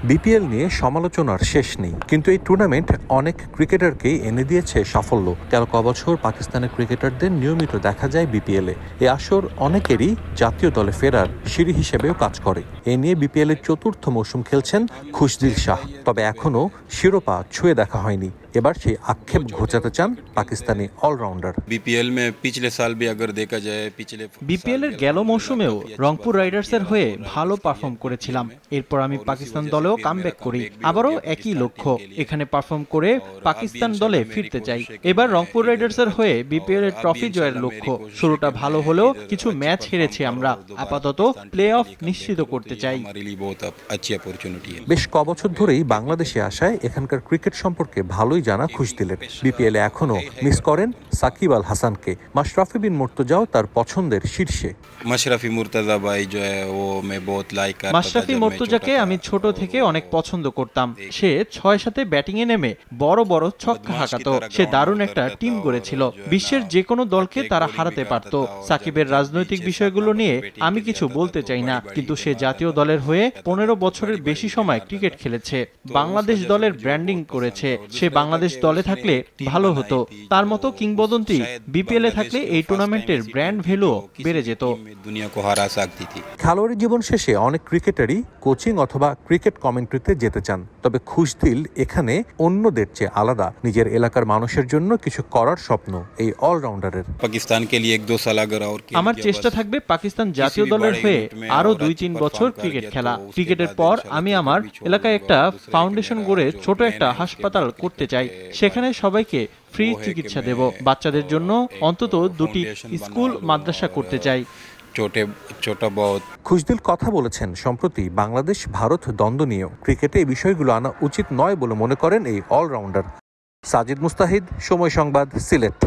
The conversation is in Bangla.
বিপিএল নিয়ে সমালোচনার শেষ নেই, কিন্তু এই টুর্নামেন্ট অনেক ক্রিকেটারকেই এনে দিয়েছে সাফল্য। গেল কবছর পাকিস্তানের ক্রিকেটারদের নিয়মিত দেখা যায় বিপিএলে। এই আসর অনেকেরই জাতীয় দলে ফেরার সিঁড়ি হিসেবেও কাজ করে। এ নিয়ে বিপিএলের চতুর্থ মৌসুম খেলছেন খুশদিল শাহ, তবে এখনও শিরোপা ছুঁয়ে দেখা হয়নি। এবার সেই আক্ষেপ ঘোচাতে চান পাকিস্তানি অলরাউন্ডার। বিপিএল এর গেল মৌসুমেও রংপুর রাইডার্সের হয়ে ভালো পারফর্ম করেছিলাম। এরপর আমি পাকিস্তান দলেও কামব্যাক করি, আবারও একই লক্ষ্য, এখানে পারফর্ম করে পাকিস্তান দলে ফিরতে চাই। এবার রংপুর রাইডার্সের হয়ে বিপিএল এর ট্রফি জয়ের লক্ষ্য। শুরুটা ভালো হলেও কিছু ম্যাচ হেরেছি আমরা, আপাতত প্লে অফ নিশ্চিত করতে চাই। বেশ কবছর ধরেই বাংলাদেশে আসায় এখানকার ক্রিকেট সম্পর্কে ভালোই জানা খুশদিলের। বিপিএলে এখনও মিস করেন সাকিব আল হাসানকে। মাশরাফি বিন মুর্তজাও তার পছন্দের শীর্ষে। মাশরাফি মুর্তজাকে আমি ছোট থেকে অনেক পছন্দ করতাম। সে 6-7 ব্যাটিংয়ে নেমে বড় বড় ছক্কা হাঁকাতো। সে দারুণ একটা টিম গড়েছিল, বিশ্বের যে কোনো দলকে তারা হারাতে পারত। সাকিবের রাজনৈতিক বিষয়গুলো নিয়ে আমি কিছু বলতে চাই না, কিন্তু সে জাতীয় দলের হয়ে 15 বছরের বেশি সময় ক্রিকেট খেলেছে, বাংলাদেশ দলের ব্র্যান্ডিং করেছে। সে বাংলাদেশ দলে থাকলে ভালো হতো। তার মতো কিংবদন্তি বিপিএল এ থাকলে এই টুর্নামেন্টের ব্র্যান্ড ভ্যালু বেড়ে যেত। খেলোয়াড়ী জীবন শেষে অনেক ক্রিকেটারই কোচিং অথবা ক্রিকেট কমেন্ট্রিতে যেতে চান, তবে খুশদিল এখানে অন্যদের চেয়ে আলাদা। নিজের এলাকার মানুষের জন্য কিছু করার স্বপ্ন এই অলরাউন্ডারের। আমার চেষ্টা থাকবে পাকিস্তান জাতীয় দলের হয়ে আরো 2-3 বছর ক্রিকেট খেলা। ক্রিকেটের পর আমি আমার এলাকায় একটা ফাউন্ডেশন গড়ে ছোট একটা হাসপাতাল করতে চাই। সেখানে সবাইকে ফ্রি চিকিৎসা দেব। বাচ্চাদের জন্য অন্তত 2টি স্কুল মাদ্রাসা করতে চাই। খুশদিল কথা বলেছেন সম্প্রতি বাংলাদেশ ভারত দ্বন্দ্ব নিয়েও। ক্রিকেটে এই বিষয়গুলো আনা উচিত নয় বলে মনে করেন এই অলরাউন্ডার। সাজিদ মুস্তাহিদ, সময় সংবাদ, সিলেট।